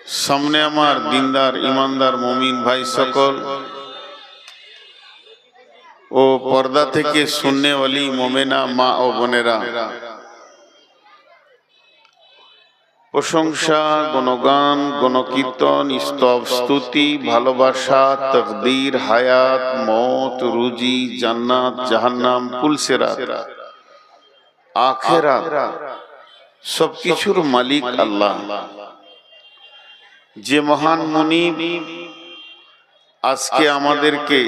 सामने आमार दिनदार ईमानदार मुमिन भाई सकल ओ पर्दा थेके सुनने वाली मोमेना मा ओ बोनेरा प्रशंसा गुणगान गुणकीर्तन स्तव स्तुति भालोबासा तकदीर हायात मौत रुजी जन्नत जहन्नाम पुलसिरात आखिरात सबकिछुर मालिक आल्लाह जे महान मुनीब आजके आमादेरके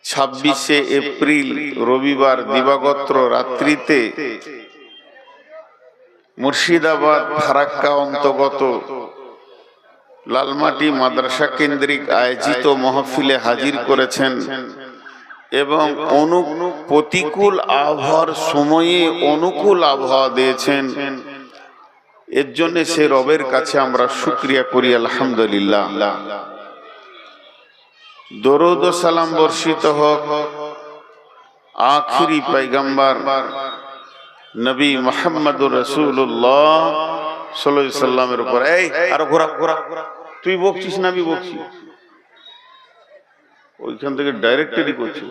26 एप्रिल रविवार दिवागत रात्रिते मुर्शिदाबाद फाराक्का अंतर्गत लालमाटी माद्रासा केंद्रिक आयोजित महफिले हाजिर करेছেন এবং প্রতিকূল আবহাওয়ার সময়ে অনুকূল আবহাওয়া দিয়েছেন। এর জন্য সে রবের কাছে আমরা শুকরিয়া করি আলহামদুলিল্লাহ। দরুদ ও সালাম বর্ষিত হোক আখিরি পয়গম্বর নবী মুহাম্মদুর রাসূলুল্লাহ সাল্লাল্লাহু আলাইহি সাল্লামের উপর। এই আর ঘোরা ঘোরা, তুই বকছিস না আমি বকছি? ওইখান থেকে ডাইরেক্টলি করছি।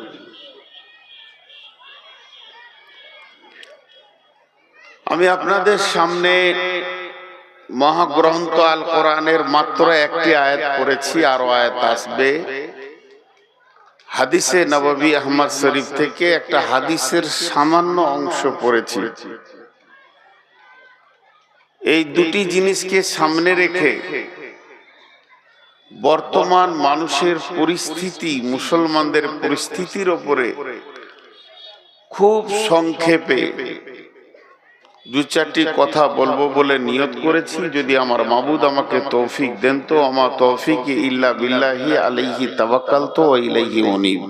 আমি আপনাদের সামনে মহাগ্রন্থ আল কোরআনের মাত্র একটি আয়াত পড়েছি, আরো আয়াত আসবে। হাদিসে নববী আহমদ শরীফ থেকে একটা হাদিসের সামান্য অংশ পড়েছি। এই দুটি জিনিসকে সামনে রেখে বর্তমান মানুষের পরিস্থিতি, মুসলমানদের পরিস্থিতির উপরে খুব সংক্ষেপে দু চারটি কথা বলবো বলে নিয়ত করেছি। যদি আমার মাবুদ আমাকে তৌফিক দেন তো। আমার তৌফিক ইল্লা বিল্লাহি আলাইহি তাওয়াক্কালতু ওয়া ইলাইহি উনীব।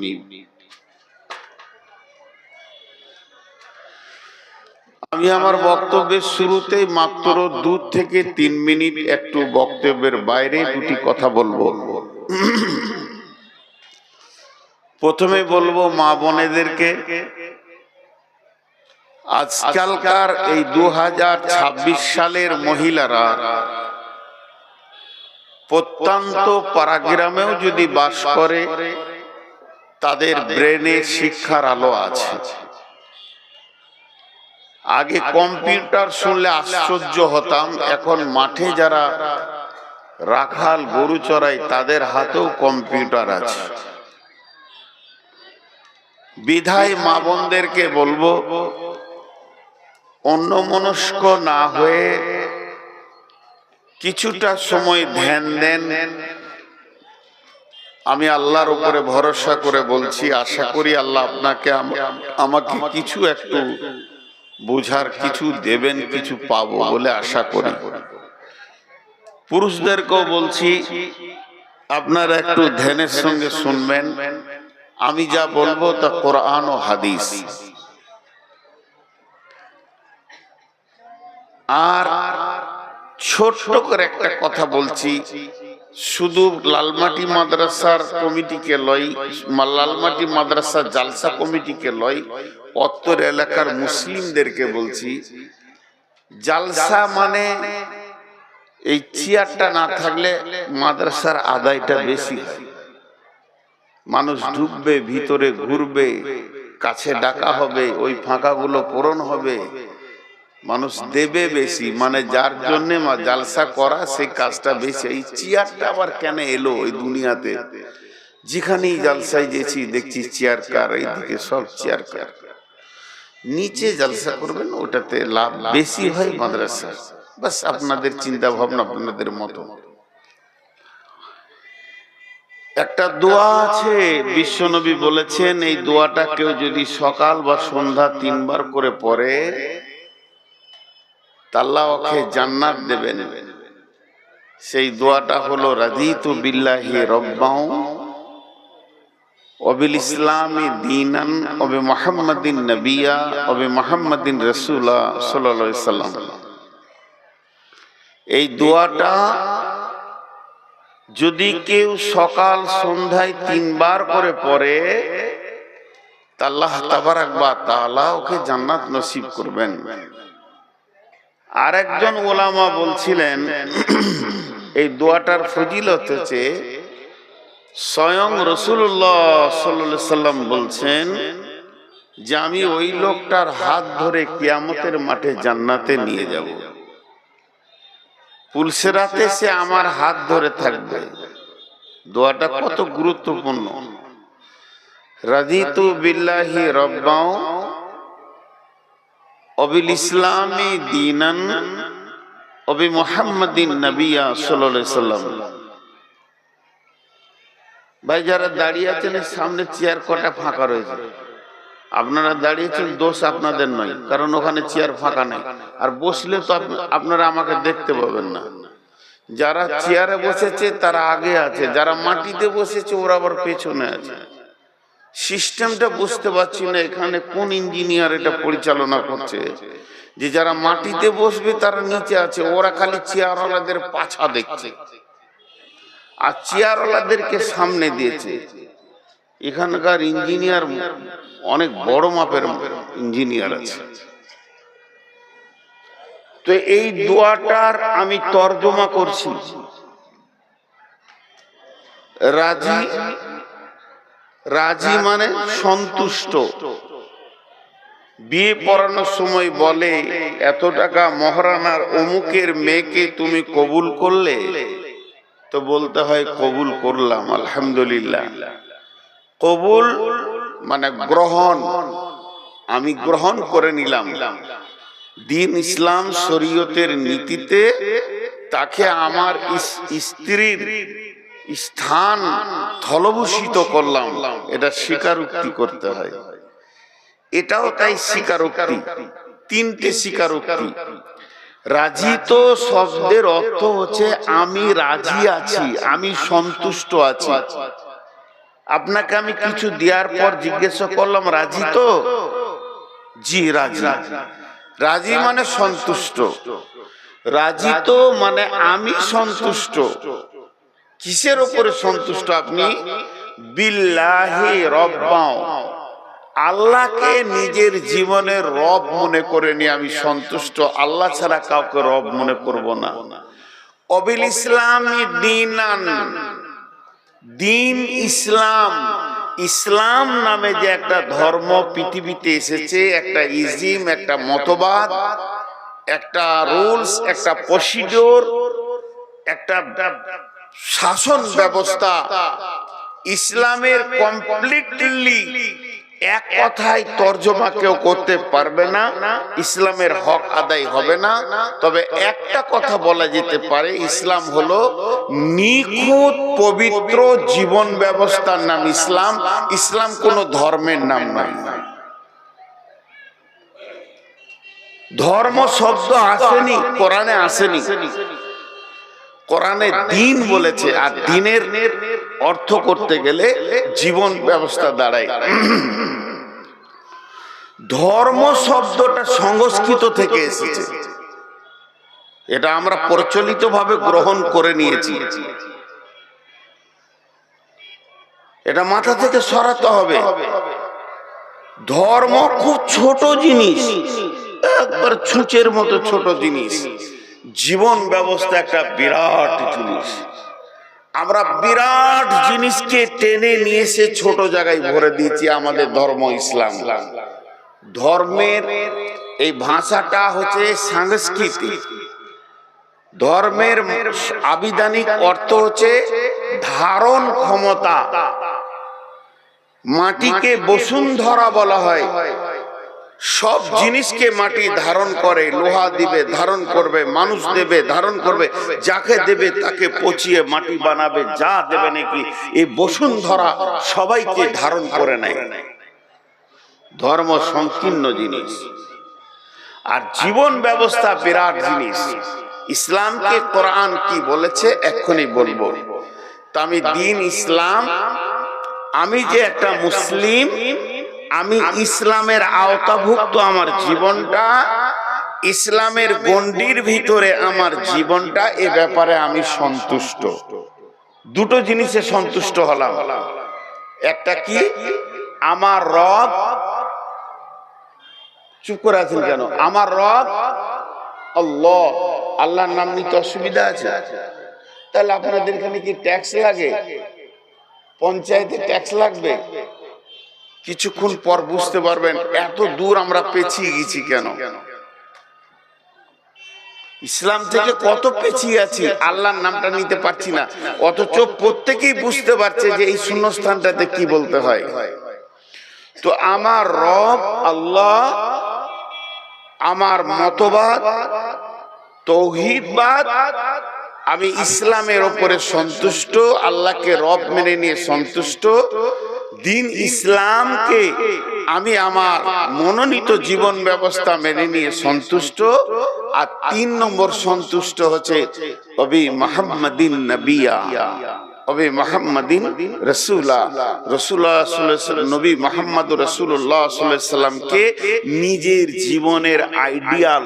আমি আমার বক্তব্যের শুরুতেই মাত্র 2 থেকে 3 মিনিট একটু বক্তব্যের বাইরে দুটি কথা বলবো। প্রথমে বলবো মা বোনেদেরকে, আজকালকার এই 2026 সালের মহিলারা প্রত্যন্ত পাড়াগ্রামেও যদি বাস করে তাদের ব্রেনে শিক্ষার আলো আছে। আগে কম্পিউটার শুনলে আশ্চর্য হতাম, এখন মাঠে যারা রাখাল গরু চড়ায় তাদের হাতেও কম্পিউটার আছে। বিধায় মা বোনদেরকে বলবো অন্যমনস্ক না হয়ে কিছুটা সময় ধ্যান দেন। আমি আল্লাহর উপরে ভরসা করে বলছি, আশা করি আল্লাহ আপনাকে আমাকে কিছু একটু বুঝার কিছু দেবেন, কিছু পাবো বলে আশা করি। পুরুষদেরকেও বলছি আপনারা একটু ধ্যানের সঙ্গে শুনবেন। আমি যা বলবো তা কোরআন ও হাদিস। আর ছোট্ট করে একটা কথা বলছি, শুধু লালমাটি মাদ্রাসার কমিটিকে লয়, লালমাটি মাদ্রাসা জালসা কমিটিকে লয়, অত্তর এলাকার মুসলিমদেরকে বলছি, জালসা মানে এই চেয়ারটা না থাকলে মাদ্রাসার আদায়টা বেশি হয়। মানুষ ঢুকবে, ভিতরে ঘুরবে, কাছে ডাকা হবে, ওই ফাঁকাগুলো পূরণ হবে, মানুষ দেবে বেশি, মানে যার জন্য জালসা করা সেই কাজটা বেশি। এই চেয়ারটা আবার কেন এলো এই দুনিয়াতে? যেখানেই জালসায় গেছি দেখছি চেয়ার কার, এইদিকে সব চেয়ার কার। নিচে জালসা করবেন, ওটাতে লাভ বেশি হয় মাদ্রাসা। বাস আপনাদের চিন্তা ভাবনা আপনাদের মতো। একটা দোয়া আছে, বিশ্বনবী বলেছেন এই দোয়াটা কেউ যদি সকাল বা সন্ধ্যা 3 বার করে পড়ে আল্লাহ ওকে জান্নাত দেবেন। সেই দোয়াটা হলো রাদিতু বিল্লাহি রাব্বাও ওয়া বিল ইসলামি দীনান ওয়া বি মুহাম্মাদিন নবিয়্যা ওয়া বি মুহাম্মাদিন রাসূলা সাল্লাল্লাহু আলাইহি সাল্লাম। এই দোয়াটা যদি কেউ সকাল সন্ধ্যায় 3 বার করে পড়ে আল্লাহ তাবারাক ওয়া তাআলা ওকে জান্নাত নসিব করবেন। আরেকজন ওলামা বলছিলেন এই দোয়াটার ফজিলত হচ্ছে স্বয়ং রাসূলুল্লাহ সাল্লাল্লাহু আলাইহি সাল্লাম বলছেন যে আমি ওই লোকটার হাত ধরে কিয়ামতের মাঠে জান্নাতে নিয়ে যাব। পুলসিরাতে সে আমার হাত ধরে থাকবে। দোয়াটা কত গুরুত্বপূর্ণ। রাদিতু বিল্লাহি রাব্বাও অবিল ইসলামি দীনান অবি মুহাম্মাদিন নবিয়্যা সাল্লাল্লাহু আলাইহি সাল্লাম। ভাই যারা দাঁড়িয়ে আছেন সামনে চেয়ার কটা ফাঁকা রয়েছে, আপনারা দাঁড়িয়েছেন দোষ আপনাদের নয়, কারণ ওখানে চেয়ার ফাঁকা নেই। আর বসলে তো আপনারা আমাকে দেখতে পাবেন না। যারা চেয়ারে বসেছে তারা আগে আছে, যারা মাটিতে বসেছে ওরা আবার পেছনে আছে। সিস্টেমটা বুঝতে পারছি না এখানে কোন ইঞ্জিনিয়ার এটা পরিচালনা করছে, যে যারা মাটিতে বসবে তারা নিচে আছে, ওরা খালি চেয়ারওয়ালাদের পাছা দেখছে আর চেয়ারওয়ালাদেরকে সামনে দিয়েছে। এখানকার ইঞ্জিনিয়ার অনেক বড় মাপের ইঞ্জিনিয়ার আছে। তো এই দোয়াটার আমি তর্জমা করছি। রাজি, রাজি মানে সন্তুষ্ট। বিয়ে পড়ানোর সময় বলে এত টাকা মহারানার অমুকের মেয়েকে তুমি কবুল করলে, তো বলতে হয় কবুল করলাম আলহামদুলিল্লাহ। কবুল মানে গ্রহণ, আমি গ্রহণ করে নিলাম। দিন ইসলাম শরীয়তের নীতিতে তাকে আমার স্ত্রীর স্থান স্থলভূষিত করলাম, এটা স্বীকারোক্তি করতে হয়। এটাও তাই স্বীকারোক্তি, তিনটে স্বীকারোক্তি। রাজি তো শব্দের অর্থ হচ্ছে আমি রাজি আছি, আমি সন্তুষ্ট আছি। আপনাকে আমি কিছু দেওয়ার পর জিজ্ঞাসা করলাম রাজি তো? জি রাজি। রাজি মানে সন্তুষ্ট। রাজি তো মানে আমি সন্তুষ্ট। কিসের উপরে সন্তুষ্ট আপনি? বিল্লাহি রব্বাও, আল্লাহকে নিজের জীবনের রব মনে করে নিয়ে আমি সন্তুষ্ট। আল্লাহ ছাড়া কাউকে রব মনে করব না। অবিল ইসলামি দীনান, দিন ইসলাম, ইসলাম নামে যে একটা ধর্ম পৃথিবীতে এসেছে, একটা ইজম, একটা মতবাদ, একটা রুলস, একটা প্রসিডিওর, একটা শাসন ব্যবস্থা, ইসলামের কমপ্লিটলি এক কথায় তর্জমা কেউ করতে পারবে না, ইসলামের হক আদায় হবে না। তবে একটা কথা বলা যেতে পারে, ইসলাম হলো নিখুঁত পবিত্র জীবন ব্যবস্থার নাম ইসলাম। ইসলাম কোনো ধর্মের নাম নয়। ধর্ম শব্দ আসেনি কোরআনে, আসেনি। কোরআনে দিন বলেছে, আর দিনের অর্থ করতে গেলে জীবন ব্যবস্থা দাঁড়ায়। ধর্ম শব্দটা সংস্কৃত থেকে এসেছে, এটা আমরা প্রচলিত ভাবে গ্রহণ করে নিয়েছি। এটা মাথা থেকে সরাতে হবে। ধর্ম খুব ছোট জিনিস, একবার ছুঁচের মতো ছোট জিনিস। জীবন ব্যবস্থা একটা বিরাট জিনিস। আমরা বিরাট জিনিসকে টেনে নিয়ে এসে ছোট জায়গায় ভরে দিয়েছি আমাদের ধর্ম ইসলাম। ধর্মের এই ভাষাটা হচ্ছে সাংস্কৃতিক। ধর্মের আবিধানিক অর্থ হচ্ছে ধারণ ক্ষমতা। মাটিকে বসুন্ধরা বলা হয়। সব জিনিসকে মাটি ধারণ করে, লোহা দিবে ধারণ করবে, মানুষ দেবে ধারণ করবে, যাকে দেবে তাকে পচিয়ে মাটি বানাবে, যা দেবে নাকি এই বসুন্ধরা সবাইকে ধারণ করে নেয়। ধর্ম সংকীর্ণ জিনিস, আর জীবন ব্যবস্থা বিরাট জিনিস। ইসলামকে কোরআন কি বলেছে এক্ষুনি বলবো। তো আমি দিন ইসলাম, আমি যে একটা মুসলিম, আমি ইসলামের আওতাভুক্ত, আমার জীবনটা ইসলামের গণ্ডির ভিতরে, আমার জীবনটা এ ব্যাপারে আমি সন্তুষ্ট। দুটো জিনিসে সন্তুষ্ট হলাম। একটা কি, আমার রব, চুপ করে আছেন কেন? আমার রব আল্লাহ, আল্লাহর নাম নিতে অসুবিধা আছে? তাহলে আপনাদের এখানে কি ট্যাক্স লাগে? পঞ্চায়েতে ট্যাক্স লাগবে? কিছুক্ষণ পর বুঝতে পারবেন এত দূর আমরা পেছিয়ে গেছি কেন। ইসলাম থেকে কত পেছিয়ে আছি, আল্লাহর নামটা নিতে পারছি না, অথচ প্রত্যেকেই বুঝতে পারছে যে এই শূন্যস্থানটাতে কি বলতে হয়। তো আমার রব আল্লাহ, আমার মতবাদ তাওহীদবাদ, আমি ইসলামের উপরে সন্তুষ্ট, আল্লাহকে রব মেনে নিয়ে সন্তুষ্ট, দিন ইসলামকে আমি আমার মনোনীত জীবন ব্যবস্থা মেনে নিয়ে সন্তুষ্ট। আর 3 নম্বর সন্তুষ্ট হচ্ছে অবি মুহাম্মাদিন নবিয়া, অবি মুহাম্মাদিন রাসূলা, রাসূলুল্লাহ সাল্লাল্লাহু আলাইহি ওয়াসাল্লাম, নবী মুহাম্মদ রাসূলুল্লাহ সাল্লাল্লাহু আলাইহি ওয়াসাল্লামকে নিজের জীবনের আইডিয়াল,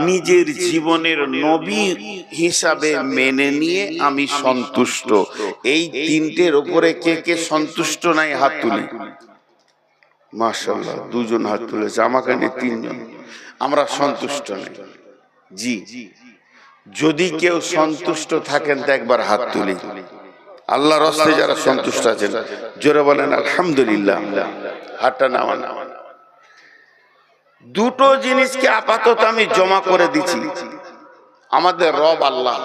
নিজের জীবনের নবী হিসাবে মেনে নিয়ে আমি সন্তুষ্ট। এই 3টের উপরে কে কে সন্তুষ্ট নাই হাত তুলি। মাশাআল্লাহ, 2 জন হাত তুলেছে, আমাকে নিয়ে 3 জন। আমরা সন্তুষ্ট নেই। জি, যদি কেউ সন্তুষ্ট থাকেন তো একবার হাত তুলি। আল্লাহর রাস্তায় যারা সন্তুষ্ট আছেন জোরে বলেন আলহামদুলিল্লাহ। হাতটা নামান। দুটো জিনিসকে আপাতত আমি জমা করে দিচ্ছি। আমাদের রব আল্লাহ,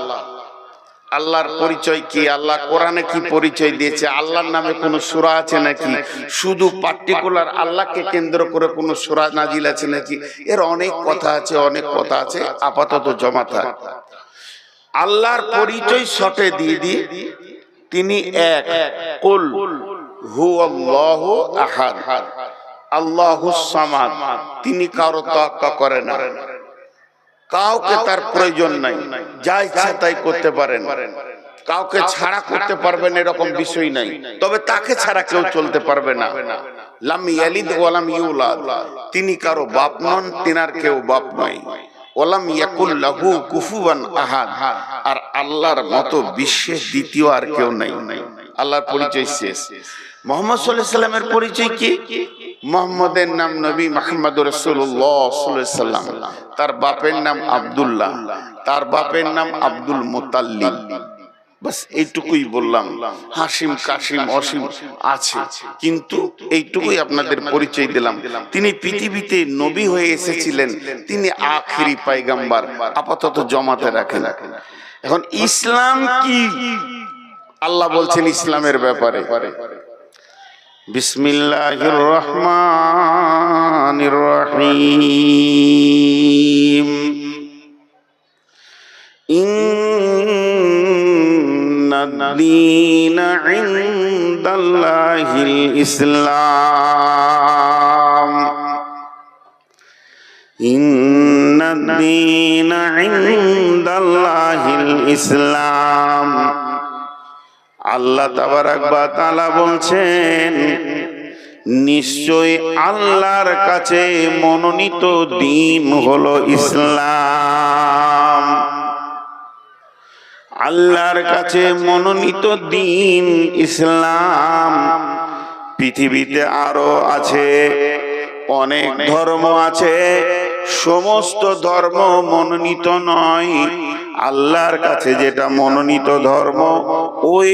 আল্লাহর পরিচয় কি, আল্লাহ কোরআনে কি পরিচয় দিয়েছে, আল্লাহর নামে কোন সূরা আছে নাকি, শুধু পার্টিকুলার আল্লাহকে কেন্দ্র করে কোন সূরা নাজিল আছে নাকি, এর অনেক কথা আছে, অনেক কথা আছে, আপাতত জমা থাক। আল্লাহর পরিচয় শর্টে দিয়ে দিই, তিনি এক, কুল হুয়াল্লাহু আহাদ, আল্লাহুস সামাদ, তিনি কারো তাওয়াক্কা করে না, কাউকে তার প্রয়োজন নাই, যা ইচ্ছা তাই করতে পারেন, কাউকে ছাড়া করতে পারবেন এরকম বিষয় নাই, তবে তাকে ছাড়া কেউ চলতে পারবে না। লাম ইয়ালিদ ওয়া লাম ইউলাদ, তিনি কারো বাপ নন, তিনার কেউ বাপ নয়। ওয়ালাম ইয়াকুল লাহু কুফুয়ান আহাদ, আর আল্লাহর মতো বিশ্বের দ্বিতীয় আর কেউ নাই। আল্লাহর পরিচয় শেষ। মুহাম্মদ সাল্লাল্লাহু আলাইহি সাল্লামের পরিচয় কি? মুহাম্মদের নাম নবী মুহাম্মদুর রাসূলুল্লাহ সাল্লাল্লাহু আলাইহি সাল্লাম, তার বাপের নাম আব্দুল্লাহ, তার বাপের নাম আব্দুল মুতাল্লিব। বাস এইটুকুই বললাম। হাসিম, কাসিম, অসীম আছে, কিন্তু এইটুকুই আপনাদের পরিচয় দিলাম। তিনি পৃথিবীতে নবী হয়ে এসেছিলেন, তিনি আখিরি পয়গম্বর। আপাতত জমাতে রাখেন। এখন ইসলাম কি আল্লাহ বলছেন ইসলামের ব্যাপারে, বিসমিল্লাহির রহমানির রহিম, ইন্নাদ-দীনা ইনদাল্লাহিল ইসলাম, ইন্নাদ-দীনা ইনদাল্লাহিল ইসলাম। আল্লাহ তাবারাক ওয়া তাআলা বলছেন, নিশ্চয় আল্লাহর কাছে মনোনীত দ্বীন হলো ইসলাম। আল্লাহর কাছে মনোনীত দ্বীন ইসলাম। পৃথিবীতে আরো আছে, অনেক ধর্ম আছে, সমস্ত ধর্ম মনোনীত নয়। আল্লাহর কাছে যেটা মনোনীত ধর্ম, ওই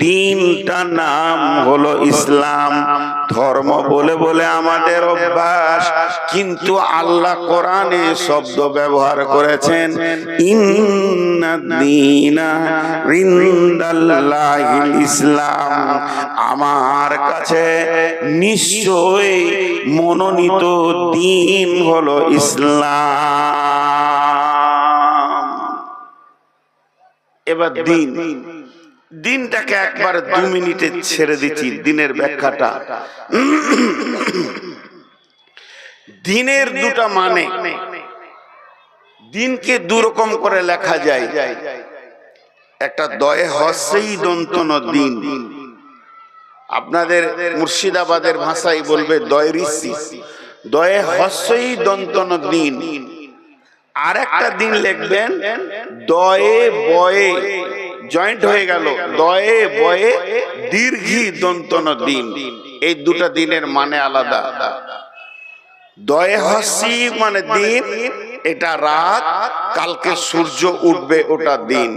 দ্বীনটার নাম হলো ইসলাম। ধর্ম বলে বলে আমাদের অভ্যাস, কিন্তু আল্লাহ কোরআনে শব্দ ব্যবহার করেছেন, ইন্নাদ-দীনা ইনদাল্লাহিল ইসলাম। আমার কাছে নিশ্চয় মনোনীত দ্বীন হলো ইসলাম। এবার দিনটাকে একবার 2 মিনিটে ছেড়ে দিচ্ছি, দিনের ব্যাখ্যাটা। দিনের দুটা মানে, দিনকে 2 রকম করে লেখা যায়। একটা দয়ে হস্যই দন্তন দিন, আপনাদের মুর্শিদাবাদের ভাষায় বলবে দয়রিসি, দয়ে হস্যই দন্তন দিন। আর একটা দিন লিখবেন দয়ে বয়ে, জয়েন্ট হয়ে গেল, দয়ে বয়ে দীর্ঘি দন্তন দিন। এই দুটা দিনের মানে আলাদা। দয়ে হস্যি মানে দিন, এটা রাত, কালকে সূর্য উঠবে ওটা দিন,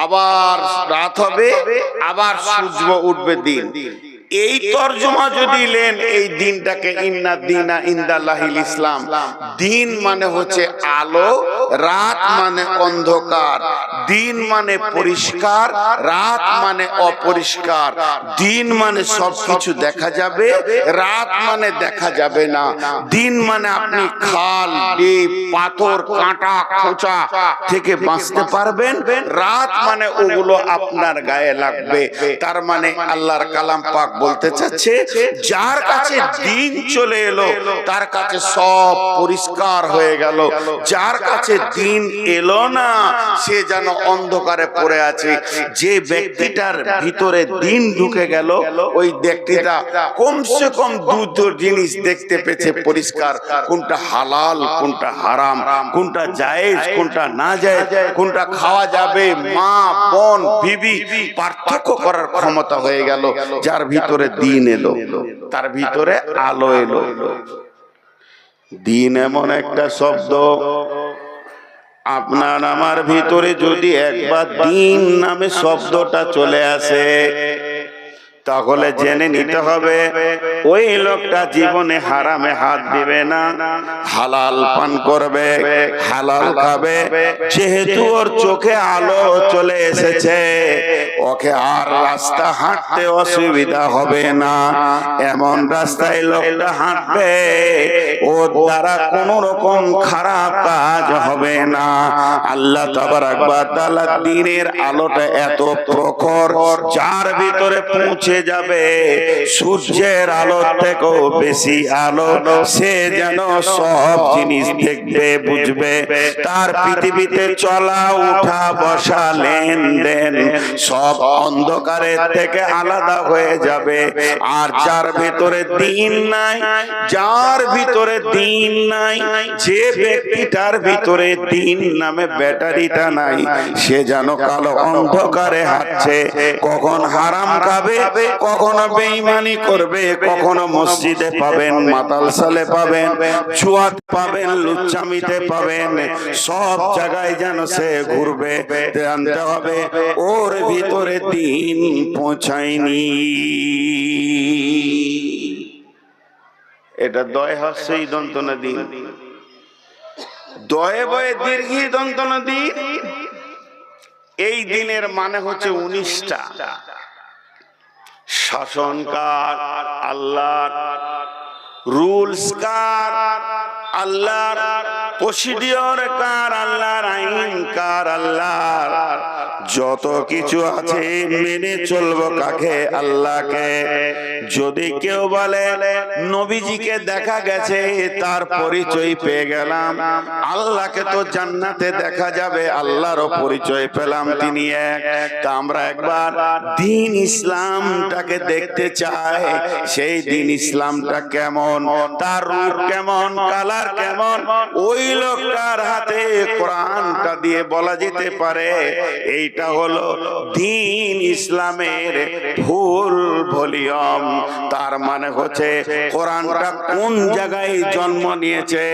আবার রাত হবে, আবার সূর্য উঠবে দিন। এই তরজমা যদি নেন এই দিনটাকে, ইন্না দিনা ইনদাল্লাহিল ইসলাম, দিন মানে হচ্ছে আলো, রাত মানে অন্ধকার। দিন মানে পরিষ্কার, রাত মানে অপরিষ্কার। দিন মানে সবকিছু দেখা যাবে, রাত মানে দেখা যাবে না। দিন মানে আপনি খাল, ডিপ, পাথর, কাঁটা, খোঁচা থেকে বাঁচতে পারবেন। রাত মানে ওগুলো আপনার গায়ে লাগবে। তার মানে আল্লাহর কালাম পাক বলতে চাচ্ছে, যার কাছে দিন চলে এলো তার কাছে সব পরিষ্কার হয়ে গেল। যার কাছে দিন এলো না সে যেন অন্ধকারে পড়ে আছে। যে ব্যক্তিটার ভিতরে দিন ঢুকে গেল ওই ব্যক্তিটা কমসে কম দুটো জিনিস দেখতে পেয়েছে পরিষ্কার, কোনটা হালাল, কোনটা হারাম, কোনটা জায়েজ, কোনটা না জায়েজ, কোনটা খাওয়া যাবে, মা বোন বিবি পার্থক্য করার ক্ষমতা হয়ে গেল। যার ভিতরে দিন এলো তার ভিতরে আলো এলো। দিন এমন একটা শব্দ, আপনার আমার ভিতরে যদি একবার দিন নামে শব্দটা চলে আসে তাহলে জেনে নিতে হবে ওই লোকটা জীবনে হারামে হাত দিবে না, হালাল পান করবে, হালাল খাবে। যেহেতু ওর চোখে আলো চলে এসেছে ওকে আর রাস্তা হাঁটতে অসুবিধা হবে না। এমন রাস্তায় লোকটা হাঁটবে ওর দ্বারা কোনো রকম খারাপ কাজ হবে না। আল্লাহ তাবারাক ওয়া তাআলা দ্বীনের আলোটা এত প্রখর, যার ভিতরে পৌঁছে যাবে সূর্যের আলো থেকেও বেশি আলো, সে যেন সব জিনিস দেখবে, বুঝবে। তার পৃথিবীতে চলা উঠা বসা লেনদেন সব অন্ধকারের থেকে আলাদা হয়ে যাবে। আর যার ভিতরে দিন নাই, যার ভিতরে দিন নাই, যে ব্যক্তিটার ভিতরে দিন নামে ব্যাটারিটা নাই, সে যেন কালো অন্ধকারে হাঁটছে। কখন হারাম খাবে, কখনো বেঈমানি করবে, কখনো মসজিদে পাবেন, মাতালসালে পাবেন, জুয়াতে পাবেন, লুচ্চামিতে পাবেন, সব জায়গায় যেন সে ঘুরবে। জানতে হবে ওর ভিতরে দিন পৌঁছায়নি। এটা দয় হস্যই দন্ত নদী, দয়ে বয়ে দীর্ঘি দন্ত নদী। এই দিনের মানে হচ্ছে 19টা। শাসনকার আল্লাহর, রুলস কার আল্লাহর, প্রসিডিওর কার আল্লাহর, আইন কার আল্লাহর। যত কিছু আছে মেনে চলবো কাকে? আল্লাহকে। যদি কেউ বলে নবীজিকে দেখা গেছে তার পরিচয় পেয়ে গেলাম, আল্লাহকে তো জান্নাতে দেখা যাবে, আল্লাহরও পরিচয় পেলাম তিনি এক। তা আমরা একবার দ্বীন ইসলামটাকে দেখতে চাই, সেই দ্বীন ইসলামটা কেমন, তার রূপ কেমন, কালার কেমন। ওই লোকটার হাতে কোরআনটা দিয়ে বলা যেতে পারে এইটা হলো দ্বীন ইসলামের ফুল ভলিউম। তার মানে হচ্ছে কোরআনটা কোন জায়গায় জন্ম নিয়েছে,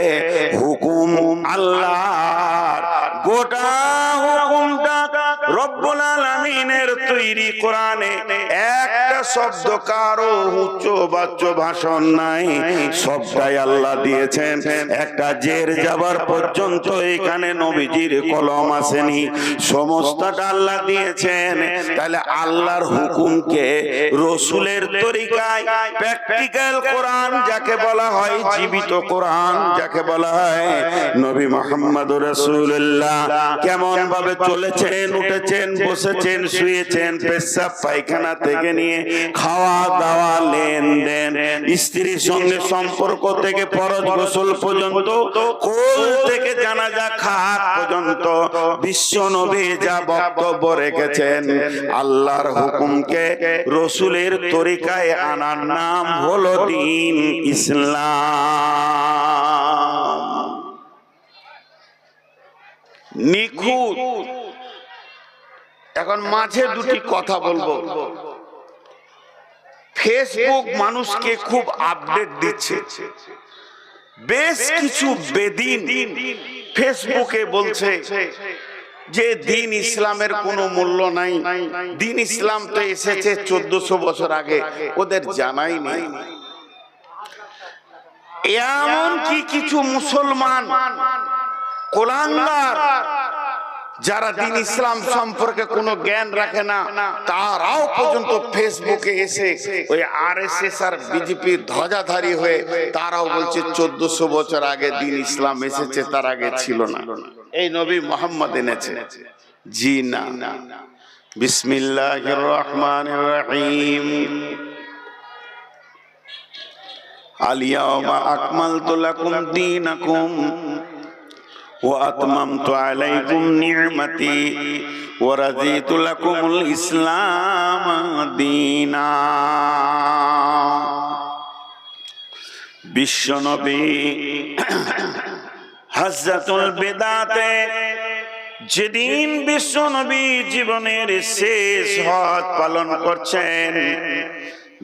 হুকুম আল্লাহর। গোটা হুকুমটা রব্বুল আলামিনের তৈরি কোরআনে একটা শব্দ কারো উচ্চ বাচ্চ ভাষণ নাই, সবটাই আল্লাহ দিয়েছেন। একটা জের যাবার পর্যন্ত এখানে নবীজির কলম আসেনি, সমস্তটা আল্লাহ দিয়েছেন। তাহলে আল্লাহর হুকুমকে রসুলের তরিকায় প্র্যাকটিক্যাল কোরআন যাকে বলা হয়, জীবিত কোরআন যাকে বলা হয়, নবী মুহাম্মদুর রাসূলুল্লাহ কেমন ভাবে চলেছেন, উঠেছেন, বসেছেন, শুয়েছেন, পেশাব পায়খানা থেকে নিয়ে খাওয়া দাওয়া, লেনদেন, স্ত্রীর সঙ্গে সম্পর্ক থেকে ফরজ গোসল পর্যন্ত, কোল থেকে জানাজা খাত পর্যন্ত বিশ্ব নবী যা বক্তব্য রেখেছেন, আল্লাহর হুকুমকে রসুলের তরিকায় আনার নাম হলো দ্বীন ইসলাম। নিখুঁত। এখন মাঝে দুটি কথা বলবো। ফেসবুক মানুষকে খুব আপডেট দিচ্ছে। বেশ কিছু বেদিন ফেসবুকে বলছে যে দিন ইসলামের কোনো মূল্য নাই, দিন ইসলাম তো এসেছে 1400 বছর আগে, ওদের জানাই নেই। এমন কি কিছু মুসলমান কোলাঙ্গার যারা দিন ইসলাম সম্পর্কে কোনো জ্ঞান রাখে না, তারাও পর্যন্ত ফেসবুকে এসে ওই আরএসএস আর বিজেপির ধ্বজাধারী হয়ে তারাও বলছে 1400 বছর আগে দিন ইসলাম এসেছে, তার আগে ছিল না, এই নবী মুহাম্মদ এনেছে। জি না। বিসমিল্লাহির রহমানির রহিম। আল-ইয়াওমা আকমালতু লাকুম দীনাকুম ওয়া আতমামতু আলাইকুম নি'মাতি ওয়া রাযীতু লাকুমুল ইসলাম দীনা। বিশ্বনবী হযরতুল বিদাতে যেদিন বিশ্বনবী জীবনের শেষ হজ পালন করছেন,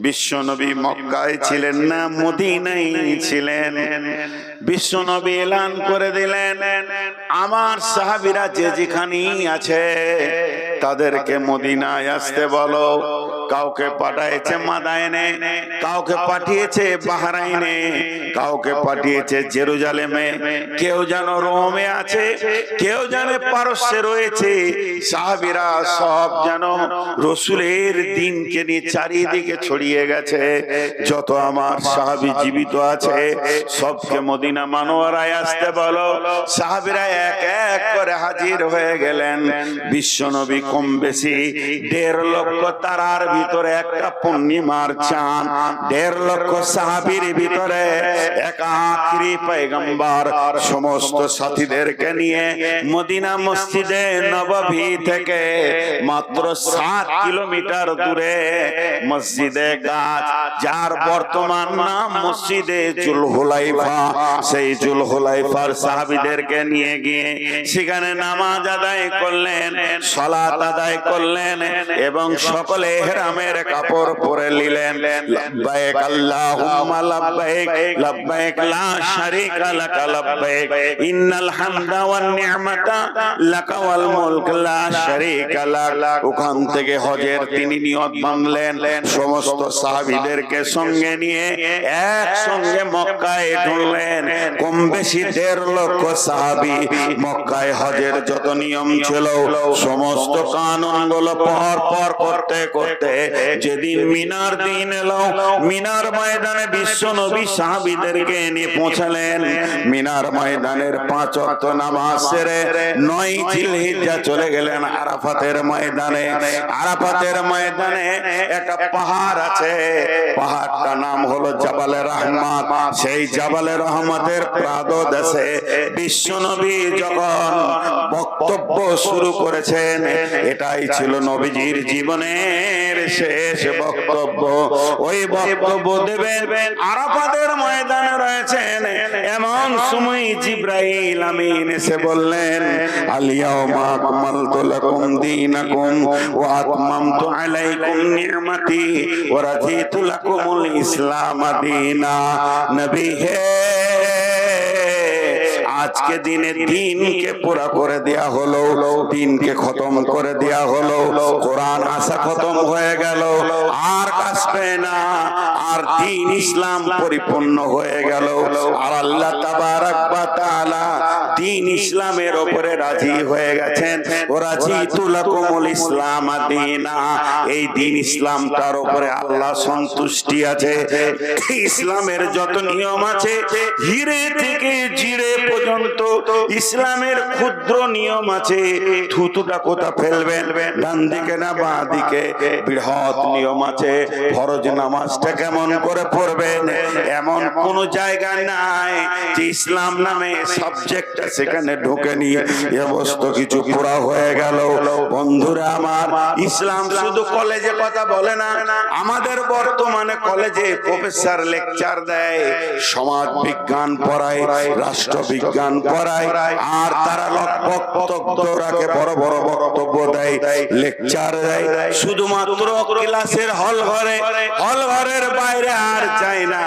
বিশ্বনবী মক্কায় ছিলেন না, মদিনায় ছিলেন। বিশ্বনবী এলান করে দিলেন, আমার সাহাবীরা যে যেখানেই আছে তাদেরকে মদিনায় আসতে বলো। কাউকে পাঠিয়েছে মাদায়েনে, কাউকে পাঠিয়েছে বাহরাইনে, কাউকে পাঠিয়েছে জেরুজালেমে, কেউ যেন রোমে আছে, কেউ যেন পারস্যে রয়েছে। সাহাবীরা সব যেন রাসূলের দ্বীনকে নিয়ে চারিদিকে ছড়িয়ে গেছে। যত আমার সাহাবী জীবিত আছে সবকে মদিনা মানোয়ারায় আসতে বলো। সাহাবীরা এক এক করে হাজির হয়ে গেলেন। বিশ্বনবী কম বেশি 1.5 লক্ষ তারার ভিতরে একটা পূর্ণিমার চাঁদ, 1.5 লক্ষ সাহাবীর ভিতরে এক আখিরি পয়গম্বর সমস্ত সাথীদেরকে নিয়ে মদিনা মসজিদে নববী থেকে মাত্র 7 কিলোমিটার দূরে মসজিদে গাছ, যার বর্তমান নাম মসজিদে জুলহুলাইফা, সেই জুলহুলাইফার সাহাবীদেরকে নিয়ে গিয়ে সেখানে নামাজ আদায় করলেন, সালাত আদায় করলেন এবং সকলে ইহরামের কাপড় পরে নিলেন। লাব্বাইক আল্লাহুম্মা লাব্বাইক, লাব্বাইক লা শারীকা লাক লাব্বাইক, ইন্নাল হামদা ওয়ান নি'মাতা লাকা ওয়াল মুলক লা শারীকা লাক। ওখান থেকে হজের তিনি নিয়ত বাঁধলেন, সমস্ত সাহাবীদেরকে সঙ্গে নিয়ে একসঙ্গে মক্কায় ঢুকলেন। কম বেশি 1.5 লক্ষ সাহাবী মক্কায় হজের যত নিয়ম ছিল সমস্ত কানুনগুলো পর পর করতে করতে যেদিন মিনার দিন এলো, মিনার ময়দানে বিশ্বনবী সাহাবীদেরকে নিয়ে পৌঁছালেন। মিনার ময়দানের 5 ওয়াক্ত নামাজ সেরে 9 জিলহিজ্জা চলে গেলেন আরাফাতের ময়দানে। আরাফাতের ময়দানে একটা পাহাড় আছে, পাহাড়টার নাম হলো জাবালে রহমত। সেই জাবালে রহমতের প্রাদদেশে বিশ্বনবী যখন বক্তব্য শুরু করেছেন, এটাই ছিল নবীজির জীবনের শেষ বক্তব্য। ওই বক্তব্য দেবেন আরাফাতের ময়দানে রয়েছেন। এমন সময় জিবরাইল আমিন এসে বললেন, আল-ইয়াওমা আকমালতু লাকুম দীনাকুম ওয়া আতমামতু আলাইকুম নি'মাতি ওয়া রাযীতু লাকুমুল ইসলাম দীনা। নবী হে, আজকে দিনে দিনকে পুরা করে দেয়া হলো, দিনকে খতম করে দেয়া হলো, কোরআন আসা খতম হয়ে গেল, আর আসবে না, আর দিন ইসলাম পরিপূর্ণ হয়ে গেল। আর আল্লাহ তাবারাক ওয়া তাআলা দিন ইসলামের উপরে রাজি হয়ে গেছেন। ও রাযীতু লাকুমুল ইসলাম দীনা, এই দিন ইসলামটার উপরে আল্লাহ সন্তুষ্টি আছে। ইসলামের যত নিয়ম আছে হিরে থেকে জিরে পর্যন্ত ইসলামের ক্ষুদ্র নিয়ম আছে। থুতুটা কোথা ফেলবেন, ডান দিকে না বাঁ দিকে। বৃহৎ নিয়ম আছে, ফরজ নামাজটা কেমন করে পড়বেন, এমন কোন জায়গা নাই যে ইসলাম নামে সাবজেক্টটা সেখানে ঢোকেনি। সমস্ত কিছু পুরা হয়ে গেল। বন্ধুরা আমার, ইসলাম শুধু কলেজে কথা বলে না, আমাদের বর্তমানে কলেজে প্রফেসর লেকচার দেয়, সমাজ বিজ্ঞান পড়ায়, রাষ্ট্রবিজ্ঞান পড়ায়, আর তারা বক্তব্য রাখে, বড় বড় বক্তব্য দেয়, লেকচার দেয়, শুধুমাত্র ক্লাসের হল ঘরে, হল ঘরের বাইরে আর যায় না।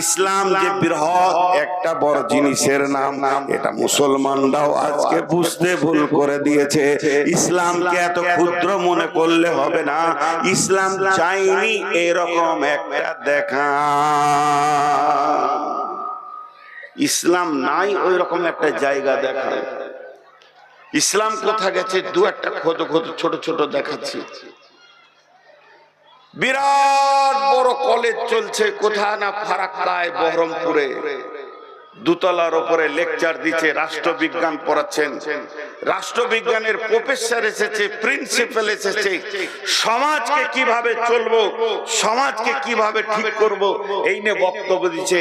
ইসলাম যে বৃহৎ একটা বড় জিনিসের নাম, এটা মুসলমানরাও আজকে বুঝতে ভুল করে দিয়েছে। ইসলামকে এত ক্ষুদ্র মনে করলে হবে না। ইসলাম চাইনি এরকম একটা দেখা, ইসলাম নাই ওই রকম একটা জায়গা দেখা। ইসলাম কোথা গেছে দু একটা খোদ খোদ ছোট ছোট দেখাচ্ছি। বিরাট বড় কলেজ চলছে কোথা না ফারাক্কায় বহরমপুরে, দুতলার উপরে লেকচার দিচ্ছে, রাষ্ট্রবিজ্ঞান পড়াচ্ছেন। রাষ্ট্রবিজ্ঞানের প্রফেসর এসেছে, প্রিন্সিপাল এসেছে, সমাজকে কিভাবে চলবো, সমাজকে কিভাবে ঠিক করব এই নিয়ে বক্তব্য দিচ্ছে।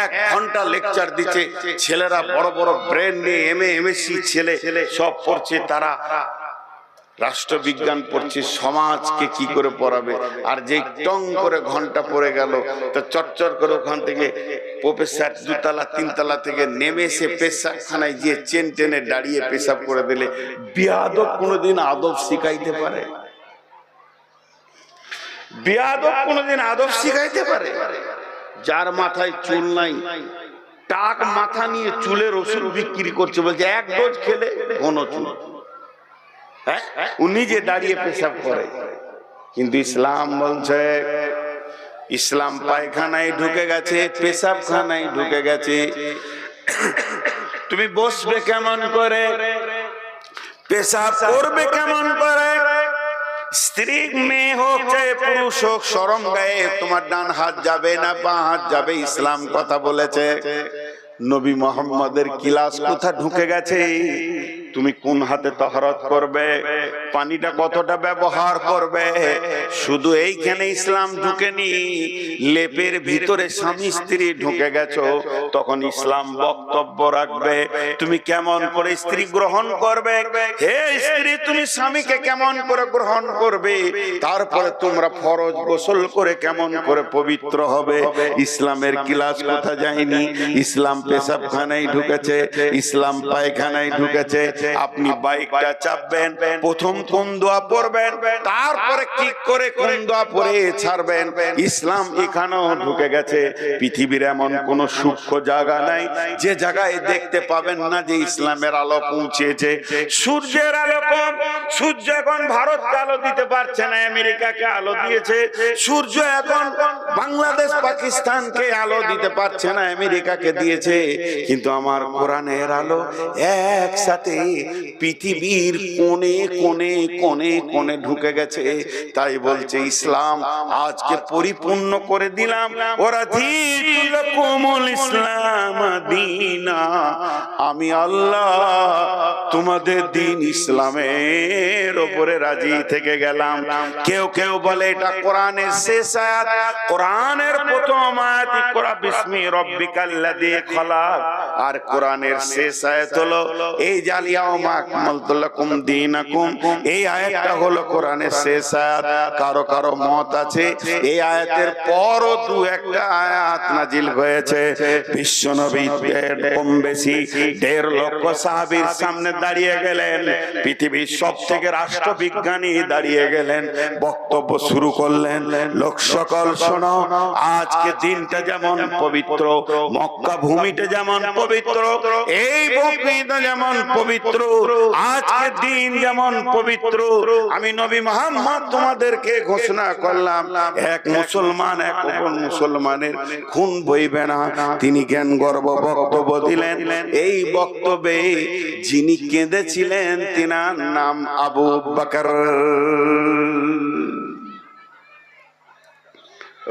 1 ঘন্টা লেকচার দিচ্ছে। ছেলেরা বড় বড় ব্রেন নিয়ে এমএ এমএসসি ছেলে সব পড়ছে, তারা রাষ্ট্রবিজ্ঞান পড়ছে, সমাজকে কি করে পড়াবে। আর যে টং করে ঘন্টা পড়ে গেল, তো চটচট করে ওখান থেকে প্রফেসর 2 তলা 3 তলা থেকে নেমে এসে পেশাবখানায় গিয়ে চেন টেনে দাঁড়িয়ে পেশাব করে দিলে। বেয়াদব কোনোদিন আদব শিখাইতে পারে? বেয়াদব কোনোদিন আদব শিখাইতে পারে? যার মাথায় চুল নাই, টাক মাথা নিয়ে চুলের ওষুধ বিক্রি করছে, বলছে 1 ডোজ খেলে ঘন চুল। উনি যে দাঁড়িয়ে পেশাব করে। কিন্তু ইসলাম বলছে, ইসলাম পায়খানায় ঢুকে গেছে, পেশাবখানায় ঢুকে গেছে। তুমি বসবে কেমন করে, পেশাব করবে কেমন করে, স্ত্রী মেয়ে হোক চাই পুরুষ হোক, শরম গায়ে তোমার ডান হাত যাবে না বাঁ হাত যাবে। ইসলাম কথা বলেছে। নবী মোহাম্মদের ক্লাস কোথা ঢুকে গেছে, তুমি কোন হাতে তহরত করবে, পানিটা কতটা ব্যবহার করবে, শুধু এইখানে ইসলাম ঢুকেনি, লেপের ভিতরে স্বামী স্ত্রী ঢুকে গেছো, তখন ইসলাম বক্তব্য রাখবে তুমি কেমন করে স্ত্রী গ্রহণ করবে। হে স্ত্রী, তুমি স্বামীকে কেমন করে গ্রহণ করবে, তারপরে তোমরা ফরজ গোসল করে কেমন করে পবিত্র হবে। ইসলামের ক্লাস কোথা যায়নি। ইসলাম পেশাবখানায় ঢুকেছে, ইসলাম পায়খানায় ঢুকেছে। আপনি বাইকটা চাপবেন, প্রথম কোন দোয়া পড়বেন, তারপরে কি করে কোন দোয়া পড়ে ছাড়বেন। ইসলাম এখানেও ঢুকে গেছে। পৃথিবীর এমন কোন সূক্ষ্ম জায়গা নাই যে জায়গায় দেখতে পাবেন না যে ইসলামের আলো পৌঁছেছে। সূর্যের আলো কম, সূর্য এখন ভারতকে আলো দিতে পারছে না, আমেরিকাকে আলো দিয়েছে। সূর্য এখন বাংলাদেশ পাকিস্তানকে আলো দিতে পারছে না, আমেরিকাকে দিয়েছে। কিন্তু আমার কোরআনের আলো একসাথে পৃথিবীর কোণে কোণে কোণে কোণে ঢুকে গেছে। তাই বলছে ইসলাম আজকে পরিপূর্ণ করে দিলাম। ওরা ইসলাম দীনা, আমি আল্লাহ তোমাদের দিন ইসলামের উপরে রাজি থেকে গেলাম। কেউ কেউ বলে এটা কোরআনের শেষ আয়াত, কোরআনের প্রথম আয়াত ইকরা বিসমি রাব্বিকাল্লাযী খলাক, আর কোরআনের শেষ আয়াত হলো এই জালিয়াউমা আকমালতু লাকুম দীনাকুম। এই আয়াতটা হলো কোরআনের শেষ আয়াত। কারো কারো মত আছে এই আয়াতের পরও 2-1টা আয়াত নাজিল হয়েছে। বিশ্বনবী কম বেশি 1.5 লক্ষ সাহাবীর সামনে দাঁড়িয়ে গেলেন, পৃথিবীর সবথেকে রাষ্ট্রবিজ্ঞানী দাঁড়িয়ে গেলেন, বক্তব্য শুরু করলেন। লোক সকল শোনো, আজকে দিনটা যেমন পবিত্র, মক্কা ভূমিটা যেমন পবিত্র, এই বকরিদা যেমন পবিত্র, আজকে দিন যেমন পবিত্র, আমি নবী মুহাম্মদ তোমাদেরকে ঘোষণা করলাম এক মুসলমান এক অপর মুসলমানের খুন বইবে না। তিনি জ্ঞান গর্ব বক্তব্য দিলেন। এই বক্তব্যে যিনি কেঁদেছিলেন তিনার নাম আবু বকর।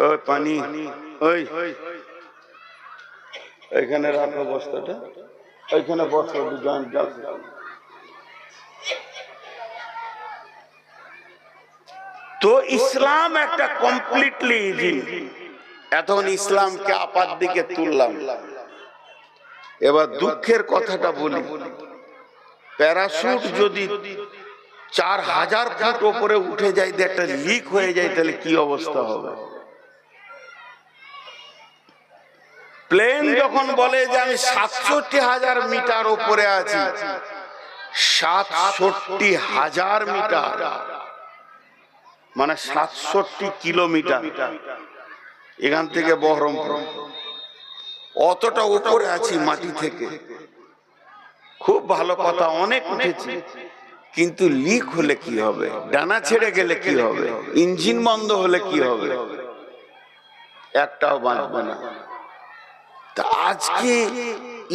ওই পানি, ওই এখানে রাখো বস্তাটা, ওইখানে বস্তা দুজন যাচ্ছে। তো ইসলাম একটা কমপ্লিটলি জিনিস। এখন ইসলামকে আপার দিকে তুললাম। এবার দুঃখের কথাটা বলি, প্যারাশুট যদি 4000 ফুট উপরে উঠে যায়, একটা লিক হয়ে যায়, তাহলে কি অবস্থা হবে? প্লেন যখন বলে যে আমি 67,000 মিটার উপরে আছি, 67,000 মিটার মানে 67 কিলোমিটার, এখান থেকে বহরমপুর, অতটা উপরে আছি মাটি থেকে। খুব ভালো কথা, অনেক উঠেছে, কিন্তু লিক হলে কি হবে, ডানা ছেড়ে গেলে কি হবে, ইঞ্জিন বন্ধ হলে কি হবে, একটাও বাঁচবে না। তা আজকে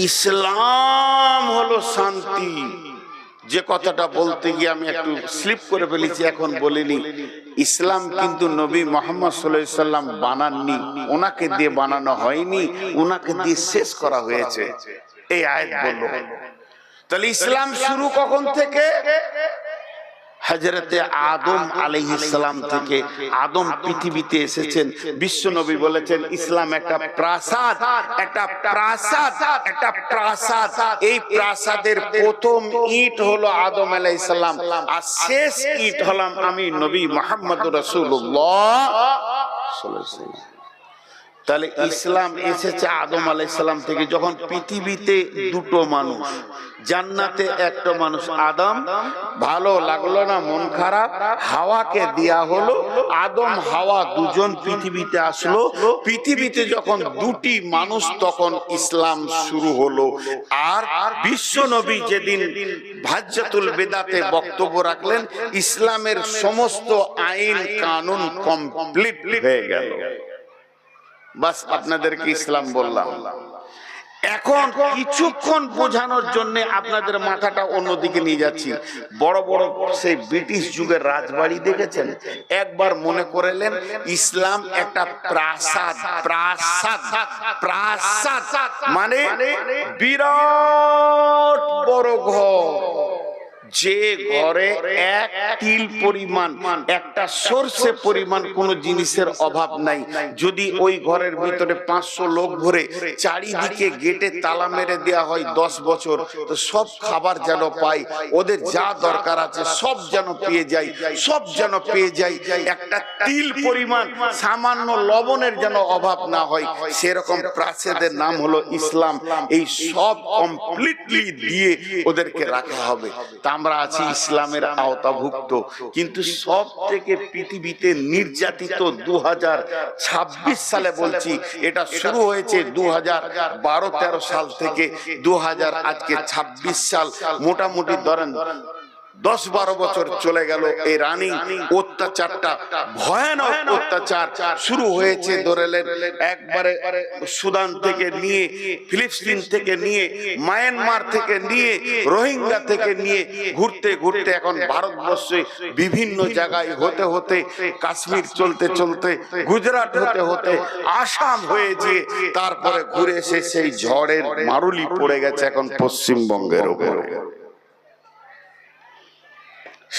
ইসলাম হলো শান্তি, যে কথাটা বলতে গিয়ে আমি একটু স্লিপ করে ফেলেছি, এখন বলিনি। ইসলাম কিন্তু নবী মুহাম্মদ সাল্লাল্লাহু আলাইহি সাল্লাম বানাননি, ওনাকে দিয়ে বানানো হয়নি, ওনাকে দিয়ে শেষ করা হয়েছে। এই আয়াত বলল। তাহলে ইসলাম শুরু কখন থেকে? হযরতে আদম আলাইহিস সালাম থেকে। আদম পৃথিবীতে এসেছেন, বিশ্ব নবী বলেছেন ইসলাম একটা প্রাসাদ, একটা প্রাসাদ, একটা প্রাসাদ। এই প্রাসাদের প্রথম ইট হলো আদম আলাইহিস সালাম, আর শেষ ইট হলাম আমি নবী মুহাম্মদুর রাসূলুল্লাহ সাল্লাল্লাহু আলাইহি ওয়াসাল্লাম। তাহলে ইসলাম এসেছে আদম আলাইহিস সালাম থেকে। যখন পৃথিবীতে দুটো মানুষ, জান্নাতে একটা মানুষ আদম, ভালো লাগলো না, মন খারাপ, হাওয়াকে দেয়া হলো। আদম হাওয়া দুজন পৃথিবীতে আসলো। পৃথিবীতে যখন দুটি মানুষ, তখন ইসলাম শুরু হলো। আর বিশ্ব নবী যেদিন হাজ্জাতুল বিদাতে বক্তব্য রাখলেন, ইসলামের সমস্ত আইন কানুন কমপ্লিট হয়ে গেল। বাস আপনাদেরকে ইসলাম বললাম। এখন কিছুক্ষণ বোঝানোর জন্য আপনাদের মাথাটা অন্যদিকে নিয়ে যাচ্ছি। বড় বড় সেই ব্রিটিশ যুগের রাজবাড়ি দেখেছেন? একবার মনে করলেন ইসলাম একটা প্রাসাদ, প্রাসাদ, প্রাসাদ মানে বিরাট বড় ঘর, যে ঘরে এক তিল পরিমাণ, একটা সরষে পরিমাণ কোন জিনিসের অভাব নাই। যদি ওই ঘরের ভিতরে 500 লোক ভরে চারিদিকে গেটে তালা মেরে দেয়া হয় 10 বছর, তো সব খাবার যেন পায়, ওদের যা দরকার আছে সব যেন পেয়ে যায়, সব যেন পেয়ে যায়, একটা তিল পরিমাণ সামান্য লবণের যেন অভাব না হয়, সেরকম প্রাসাদের নাম হলো ইসলাম। এই সব কমপ্লিটলি দিয়ে ওদেরকে রাখা হবে। আমরা আছি ইসলামের আওতাভুক্ত, কিন্তু সব থেকে পৃথিবীতে নির্যাতিত 2026 সালে বলছি, এটা শুরু হয়েছে 2012-13 সাল থেকে 2000 আজকে 26 সাল, মোটামুটি ধরেন 10-12 বছর চলে গেল। এই রানিং অত্যাচারটা, ভয়ানক অত্যাচার শুরু হয়েছে ধরেলেন একবারে সুদান থেকে নিয়ে, ফিলিস্তিন থেকে নিয়ে, মায়ানমার থেকে নিয়ে, রোহিঙ্গা থেকে নিয়ে, ঘুরতে ঘুরতে এখন ভারতবর্ষে বিভিন্ন জায়গায় হতে হতে, কাশ্মীর চলতে চলতে, গুজরাট হতে হতে, আসাম হয়ে যেয়ে তারপরে ঘুরে এসে সেই ঝড়ের মারুলি পড়ে গেছে এখন পশ্চিমবঙ্গের উপরে।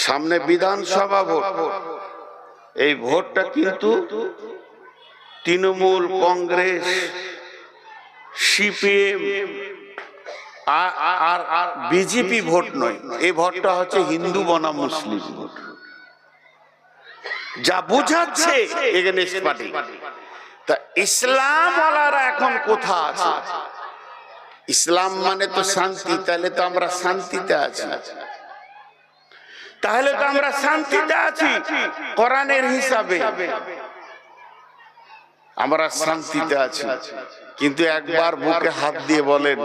সামনে বিধানসভা ভোট। এই ভোটটা কিন্তু তৃণমূল, কংগ্রেস, সিপিএম আর বিজেপি ভোট নয়, এই ভোটটা হচ্ছে হিন্দু বনাম মুসলিম ভোট। যা বুঝাচ্ছে এগেনস্ট পার্টি। তা ইসলাম ওয়ালারা এখন কোথা আছে? ইসলাম মানে তো শান্তি, তাহলে তো আমরা শান্তিতে আছি, তাহলে তো আমরা শান্তিতে আছি কোরআনের হিসাবে, আমরা শান্তিতে আছি। কিন্তু একবার বুকে হাত দিয়ে বলেন,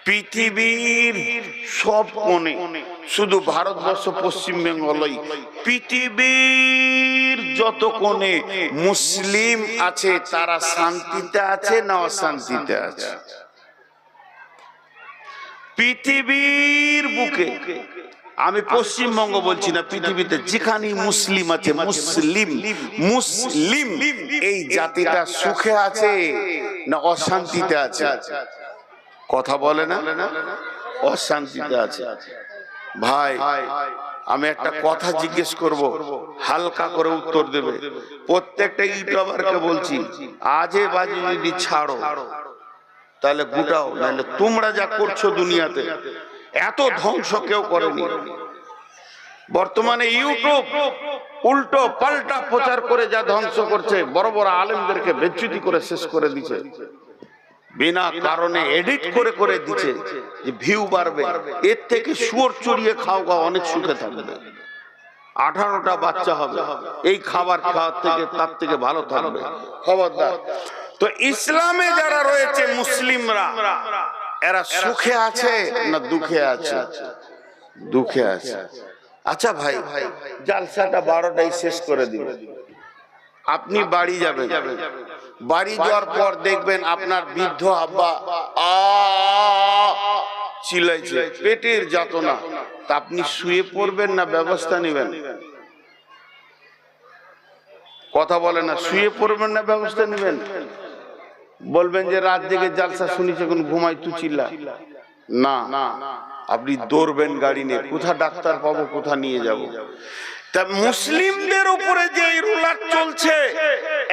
পৃথিবীর সব কোণে, শুধু ভারতবর্ষ পশ্চিমবঙ্গ নয়, পৃথিবীর যত কোণে মুসলিম আছে, তারা শান্তিতে আছে না অশান্তিতে আছে? পৃথিবীর বুকে, আমি পশ্চিমবঙ্গ বলছি না, পৃথিবীতে যেখানে মুসলিম আছে, মুসলিম মুসলিম এই জাতিটা সুখে আছে না অশান্তিতে আছে? কথা বলে না, অশান্তিতে আছে। ভাই আমি একটা কথা জিজ্ঞেস করব, হালকা করে উত্তর দেবে। প্রত্যেকটা ইউটিউবারকে বলছি, আজে বাজে যদি ছাড়ো তাহলে গুটাও, নাহলে তোমরা যা করছো দুনিয়াতে এত ধ্বংস কেউ করেনি। বর্তমানে ইউটিউব উল্টো পাল্টা প্রচার করে যা ধ্বংস করছে, বড় বড় আলেমদেরকে বেজ্জতি করে শেষ করে দিচ্ছে, বিনা কারণে এডিট করে করে দিচ্ছে যে ভিউ বাড়বে। এর থেকে শুয়োর চড়িয়ে খাও গা, অনেক সুখে থাকবে, 18টা বাচ্চা হবে, এই খাবার খাওয়ার থেকে তার থেকে ভালো থাকবে। খবরদার। তো ইসলামে যারা রয়েছে মুসলিমরা, এরা সুখে আছে না দুঃখে আছে? দুঃখে আছে। আচ্ছা ভাই, জালসাটা 12টায় শেষ করে দিবে, আপনি বাড়ি যাবেন। বাড়ি যাওয়ার পর দেখবেন আপনার বৃদ্ধ আব্বা চিল্লাইছে, পেটের যাতনা। তা আপনি শুয়ে পড়বেন না ব্যবস্থা নেবেন? কথা বলে না, শুয়ে পড়বেন না ব্যবস্থা নেবেন? বলবেন যে রাত জেগে জালসা শুনিস এখন ঘুমাই, তুই চিল্লা না, আপনি দৌড়বেন গাড়ি নিয়ে, কোথা ডাক্তার পাবো, কোথা নিয়ে যাব। তা মুসলিমদের উপরে যে রুলার চলছে,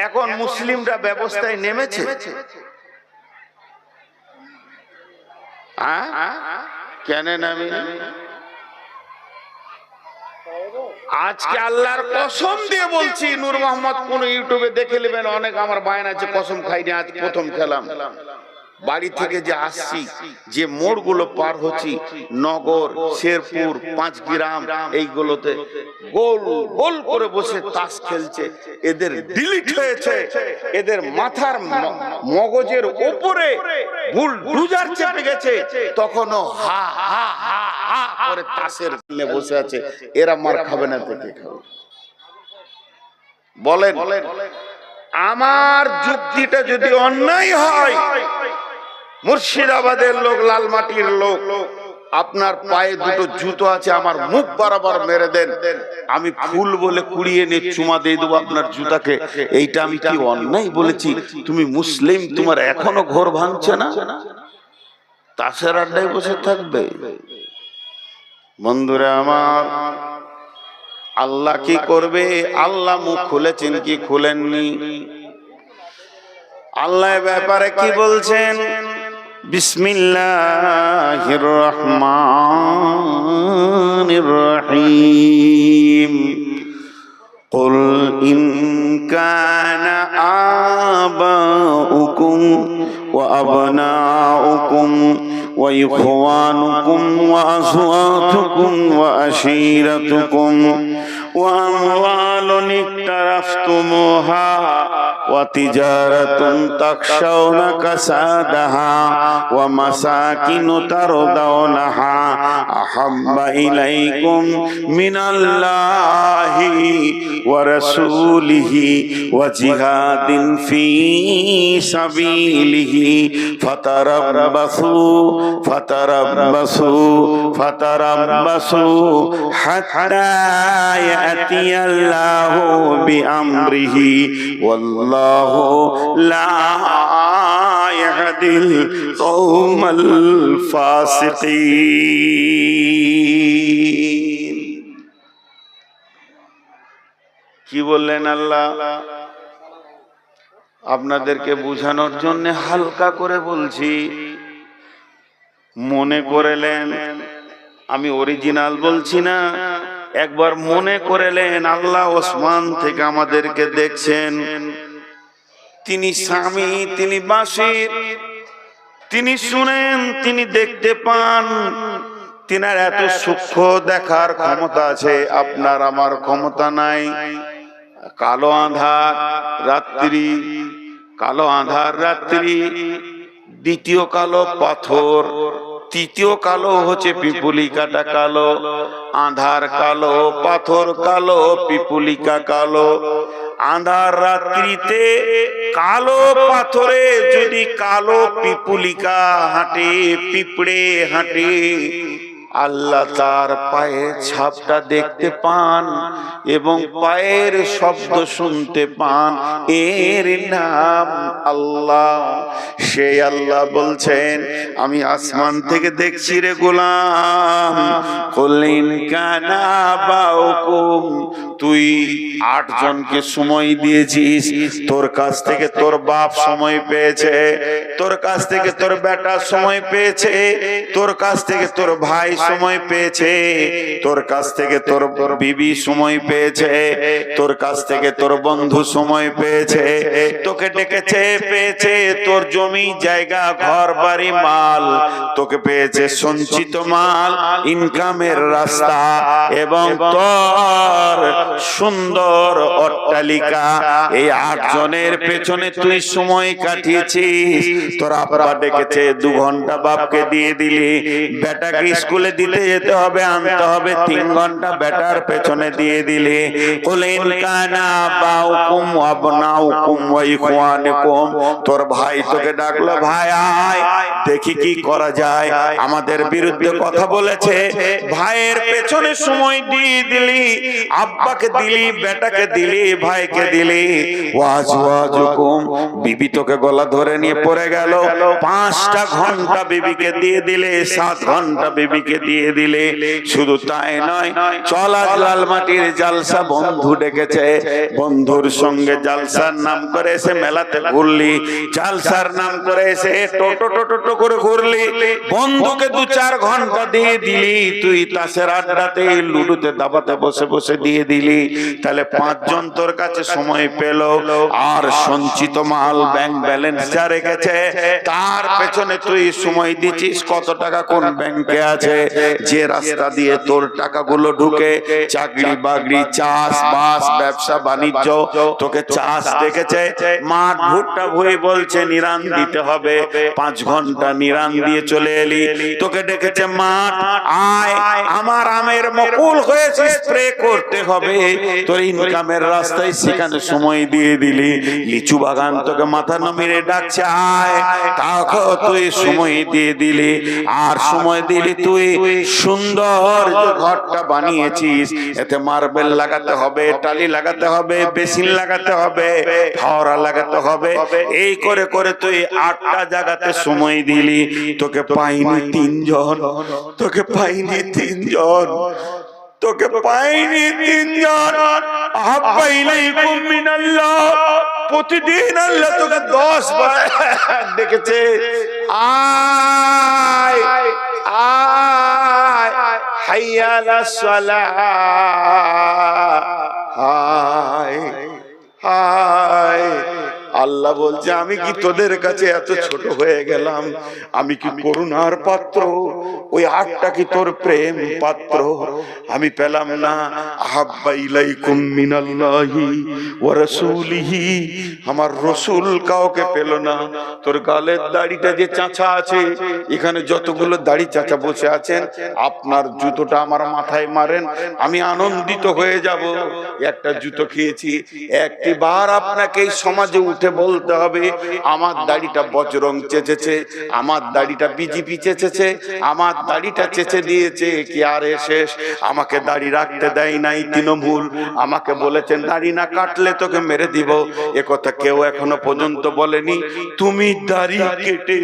এখন মুসলিমরা ব্যবস্থায় নেমেছে? কেন নামে? আজকে আল্লাহর কসম দিয়ে বলছি, নূর মোহাম্মদ কোন ইউটিউবে দেখে নেবেন, অনেক আমার বায়না আছে, কসম খাইনি, আজ প্রথম খেলাম। বাড়ি থেকে যে আসছি, যে মোড়গুলো পার হচ্ছি, নগর, শেরপুর, 5 গ্রাম, এইগুলোতে গোল গোল করে বসে তাস খেলছে। এদের ডিলিট হয়েছে, এদের মাথার মগজের উপরে ভুল ডুজার চেপে গেছে, তখনও হা হা হা হা করে তাসের খেলে বসে আছে। এরা মার খাবে না তো কে খাবে? বলেন, আমার যুক্তিটা যদি অন্যায় হয়, মুর্শিদাবাদের লোক, লালমাটির লোক, আপনার পায়ে দুটো জুতো আছে, আমার মুখ বরাবর মেরে দেন, আমি ফুল বলে কুড়িয়ে নিয়ে চুমা দিয়ে দেবো আপনার জুতাকে। এইটা আমি কি অন্যায় বলেছি? তুমি মুসলিম, তোমার এখনো ঘর ভাঙছে না, তাসের আড্ডায় বসে থাকবে? বন্ধুরা আমার, আল্লাহ কি করবে? আল্লাহ মুখ খুলেছেন কি খুলেননি? আল্লাহ ব্যাপারে কি বলছেন? বিসমিল্লাহির রহমানির রহিম। قل إن كان آباؤكم وأبناؤكم وإخوانكم وأزواجكم وعشيرتكم وأموال اقترفتموها وتجارة تخشون كسادها ومساكن ترضونها أحب إليكم من الله ورسوله وجهاد في سبيله فتربصوا حتى يأتي الله بأمره والله لا يهدي القوم الفاسقين। কি বললেন আল্লাহ? আপনাদেরকে বোঝানোর জন্য হালকা করে বলছি, মনে করেলেন আমি অরিজিনাল বলছি না, একবার মনে করেলেন আল্লাহ ওসমান থেকে আমাদেরকে দেখছেন, তিনি স্বামী, তিনি বাসির, তিনি শুনেন, তিনি দেখতে পান, তিনার এত সূক্ষ্ম দেখার ক্ষমতা আছে, আপনার আমার ক্ষমতা নাই। কালো আঁধার রাত্রি, কালো আঁধার রাত্রি, দ্বিতীয় কালো পাথর, তৃতীয় কালো হচ্ছে পিপুলিকাটা কালো, আঁধার কালো, পাথর কালো, পিপুলিকা কালো। আঁধার রাত্রিতে কালো পাথরে যদি কালো পিপুলিকা হাঁটে, পিঁপড়ে হাঁটে, আল্লাহ তার পায়ের ছাপটা দেখতে পান এবং পায়ের শব্দ শুনতে পান। এর নাম আল্লাহ। সেই আল্লাহ বলছেন, আমি আসমান থেকে দেখছি রে গোলাম, কলিন কানা বাউকুম, তুই 8 জনকে সময় দিয়েছিস, তোর কাছ থেকে তোর বাপ সময় পেয়েছে, তোর কাছ থেকে তোর বেটা সময় পেয়েছে, তোর কাছ থেকে তোর ভাই সময় পেয়েছে, তোর কাছ থেকে তোর বিবি সময় পেয়েছে, তোর কাছ থেকে তোর বন্ধু সময় পেয়েছে, তোকে ডেকেছে, পেয়েছে তোর জমি জায়গা ঘর বাড়ি মাল, তোকে পেয়েছে সঞ্চিত মাল, ইনকামের রাস্তা, এবং তোর সুন্দর অট্টালিকা, এই 8 জনের পেছনে তুই সময় কাটিয়েছিস। তোর আব্বা ডেকেছে 2 ঘন্টা, বাপকে দিয়ে দিলি। বেটাকে স্কুলে দিতে যেতে হবে, আনতে হবে, 3 ঘন্টা বেটার পেছনে দিয়ে দিলি। কুলিন কানা বাউকুম ওয়াবনাউকুম ওয়া ইখওয়ানুকুম, তোর ভাই তোকে ডাকলো, ভাই আয় দেখি কি করা যায়। আমাদের বিরুদ্ধে কথা বলেছে, ভাইয়ের পেছনে সময় দিয়ে দিলি, আব্বাকে দিলি, বেটাকে দিলি, ভাইকে দিলি। ওয়াজওয়াজুকুম, বিবি তোকে গলা ধরে নিয়ে পড়ে গেল, 5টা ঘন্টা বিবিকে দিয়ে দিলে, 7 ঘন্টা বিবিকে দিয়ে দিলে। শুধু তাই নয়, চল আজ লালমাটির জালসা, বন্ধু ডেকেছে, বন্ধুর সঙ্গে জালসার নাম করে এসে মেলাতে ঘুরলি, জালসার নাম করে এসে টোটো টোটো করে ঘুরলি, বন্ধুকে 2-4 ঘন্টা দিয়ে দিলি, তুই তাসের আড্ডাতে লুডুতে দাবাতে বসে বসে দিয়ে দিলি। তাহলে 5 জন তোর কাছে সময় পেল, আর সঞ্চিত মাল ব্যাংক ব্যালেন্স যা রেখেছে তার পেছনে তুই সময় দিচ্ছিস। কত টাকা কোন ব্যাংকে আছে, যে রাস্তা দিয়ে তোর টাকাগুলো ঢুকে, চাকরি বাকরি, চাষ বাস, ব্যবসা বাণিজ্য, তোকে চাষ দেখেছে, মাঠ ভুট্টা ভুই বলছে নিরান দিতে হবে, 5 ঘন্টা নিরান দিয়ে চলে এলি, তোকে ডেকেছে মাঠ, আয় আমার আমের মুকুল হয়েছে, স্প্রে করতে হবে, তোর ইনকামের রাস্তায় সেখানে সময় দিয়ে দিলি। লিচু বাগান তোকে মাথা নামিয়ে ডাকছে, আয়, তাও তুই সময় দিয়ে দিলি। আর সময় দিলি তুই সুন্দর যে ঘরটা বানিয়েছিস, এতে মার্বেল লাগাতে হবে, টালি লাগাতে হবে, বেসিন লাগাতে হবে, ফাওয়ারা লাগাতে হবে, এই করে করে তুই 8টা জায়গাতে সময় দিলি। তোকে পাইনি 3 জন, তোকে পাইনি 3 জন, তোকে পাইনি 3 জন। আহাব্বা ইলাইকুম মিনাল্লাহ, প্রতিদিন আল্লাহ তোকে 10 বার ডেকেছে, আয় আয়, হাইয়া আলাস সালাহ, আয় আয়। আল্লাহ বলছে, আমি কি তোদের কাছে এত ছোট হয়ে গেলাম? আমি কি করুণার পাত্র? ওই 8টা কি তোর প্রেম পাত্র? আমি পেলাম না। আহাব্বা ইলাইকুম মিনাল্লাহি ওয়া রাসূলিহি, আমার রাসূল কাউকে পেল না। তোর গালের দাড়িটা যে চাঁচা আছে, এখানে যতগুলো দাড়ি চাচা বসে আছেন, আপনার জুতোটা আমার মাথায় মারেন, আমি আনন্দিত হয়ে যাব। একটা জুতো খেয়েছি। একটি বার আপনাকে এই সমাজে উঠে বলতে হবে, আমার দাড়িটা বজরং চেঁচেছে, আমার দাড়িটা বিজেপি চেঁচেছে, আমার দাড়িটা চেঁচে দিয়েছে কি আর শেষ। আমাকে দাড়ি রাখতে দেয় নাই তৃণমূল, আমাকে বলেছেন দাড়ি না কাটলে তোকে মেরে দিব। একথা কেউ এখনো পর্যন্ত বলেনি। তুমি দাড়ি কেটে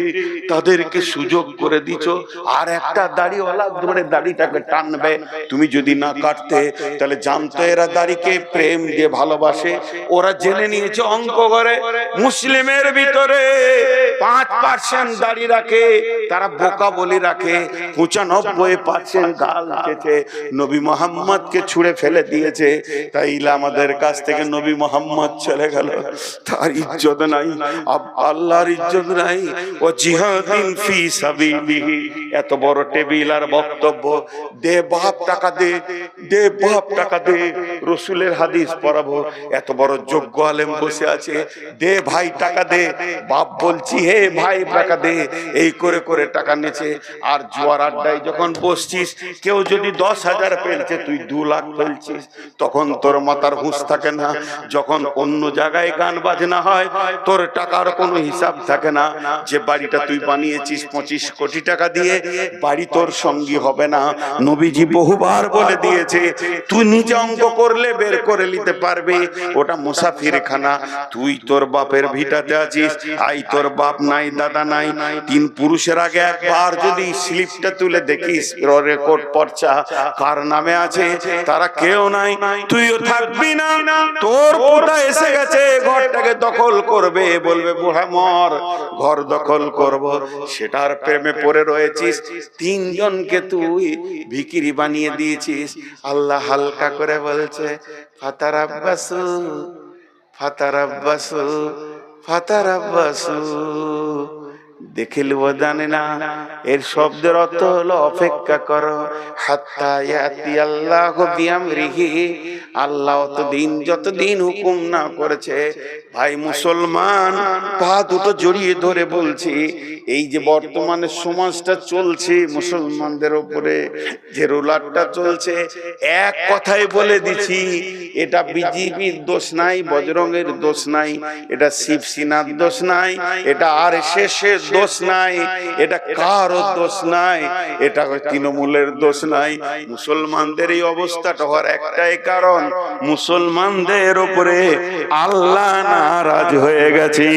তাদেরকে সুযোগ করে দিছো, আর একটা দাড়িওয়ালা ধরে দাড়িটাকে টানবে। তুমি যদি না কাটতে, তাহলে জানতো এরা দাড়িকে প্রেম দিয়ে ভালোবাসে। ওরা জেনে নিয়েছে অঙ্ক করে, মুসলিমের ভিতরে 5% দাড়ি রাখে, তারা বোকা বলি রাখে, 95% গাল কেটে নবী মোহাম্মদকে ছুঁড়ে ফেলে দিয়েছে। তাই আমাদের কাছ থেকে নবী মোহাম্মদ চলে গেল, তার ইজ্জত নাই, আল্লাহর ইজ্জত নাই। ও জিহাদিন ফি সাবিলিহি, এত বড় টেবিল আর বক্তব্য, দে বাপ টাকা দে, দে বাপ টাকা দে, রসুলের হাদিস পড়াবো। এত বড় যোগ্য আলেম বসে আছে, দে ভাই টাকা দে, বাপ বলছি হে ভাই টাকা দে, এই করে করে টাকা নিচ্ছে। আর জুয়ার আড্ডায় যখন বসছিস, কেউ যদি 10,000 ফেলছে, তুই 2 লাখ ফেলছিস, তখন তোর মাথার হুঁশ থাকে না। যখন অন্য জায়গায় গান বাজনা হয়, তোর টাকার কোনো হিসাব থাকে না। যে বাড়িটা তুই বানিয়েছিস 25 কোটি টাকা দিয়ে, বাড়ি তোর সঙ্গী হবে না। নবীজি বহুবার বলে দিয়েছে, তুই নিজে অঙ্ক করলে বের করে নিতে পারবে, ওটা মুসাফিরখানা। তুই তোর বাপের ভিটাতে আছিস, আই তোর বাপ নাই, দাদা নাই, 3 পুরুষের আগে একবার যদি স্লিপটা তুলে দেখিস, রেকর্ড পর্চা কার নামে আছে, তারা কেউ নাই, তুইও থাকবি না। তোর পোতা এসে গেছে, ঘরটাকে দখল করবে, বলবে বুড়া মর, ঘর দখল করব। সেটার প্রেমে পড়ে রয়েছিস। 3 জনকে তুই ভিখিরি বানিয়ে দিয়েছিস। আল্লাহ হালকা করে বলছে, ফাতারাব্বাসু ফাতারাব্বাসু ফাতারাব্বাসু, দেখে নেব জানে না, এর শব্দের অর্থ হলো অপেক্ষা করো, হাত্তা ইয়াতি আল্লাহু বিআমরিহি, আল্লাহ যতদিন হুকুম না করেছে। ভাই মুসলমান, পা দুটো জড়িয়ে ধরে বলছি, এই যে বর্তমানে সমাজটা চলছে মুসলমানদের উপরে, যে রোলারটা চলছে, এক কথাই বলে দিছি, এটা বিজেপির দোষ নাই, বজরঙ্গের দোষ নাই, এটা শিবসেনার দোষ নাই, এটা আরএসএস এর দোষ নাই, এটা কারো দোষ নাই, এটা তৃণমূলের দোষ নাই। মুসলমানদের এই অবস্থাটা হওয়ার একটাই কারণ, মুসলমানদের উপরে আল্লাহ নারাজ হয়ে গেছে।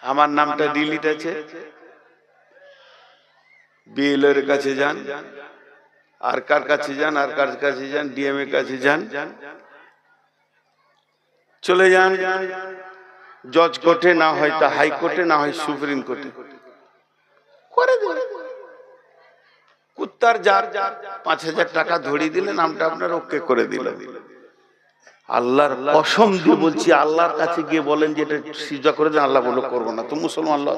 আমার নামটা ডিলিট আছে, বিএলওর কাছে যান, আর কার কাছে যান, আর কার কাছে যান, ডিএম এর কাছে যান, চলে যান জজ কোর্টে, না হয় তা হাইকোর্টে, না হয় সুপ্রিম কোর্টে করে দিন। কুত্তার যার 5,000 টাকা ধরিয়ে দিলে নামটা আপনার ওকে করে দিল। আল্লাহর কসম দিয়ে বলছি, আল্লাহর কাছে গিয়ে বলেন যে এটা সিজদা করে দেন, আল্লাহ বলো করবো না। তো মুসলমান আল্লাহ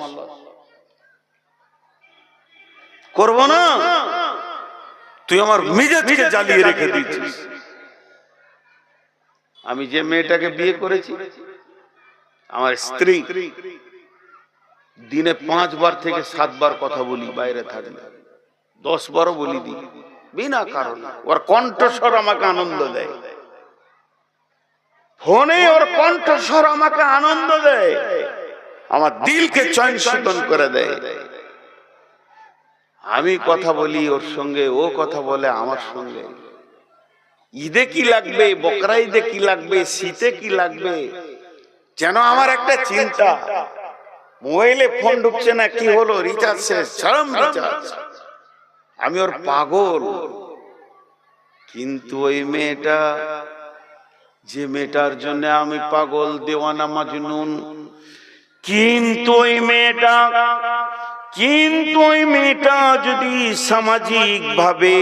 করবো না, তুই আমার মেজাজকে জ্বালিয়ে রেখে দিয়েছিস। আমি যে মেয়েটাকে বিয়ে করেছি, আমার স্ত্রী, দিনে 5 বার থেকে 7 বার কথা বলি, বাইরে থাকলে 10 বারও বলি দিই, বিনা কারণে। ওর কণ্ঠস্বর আমাকে আনন্দ দেয়, ফোনে ওর কণ্ঠস্বর আমাকে আনন্দ দেয়, আমার দিলকে চঞ্চল করে দেয়। আমি কথা বলি ওর সঙ্গে, ও কথা বলে আমার সঙ্গে। ঈদে কি লাগবে, বকরা ঈদে কি লাগবে, শীতে কি লাগবে, যেন আমার একটা চিন্তা। মোবাইলে ফোন ঢুকছে না, কি হলো, রিচার্জ শেষ, চরম রিচার্জ, আমি ওর পাগল। কিন্তু ওই মেয়েটা, যে মেয়েটার জন্য আমি পাগল, দেওয়ানা মাজনুন, কিন্তু ওই মেয়েটা যদি সামাজিক ভাবে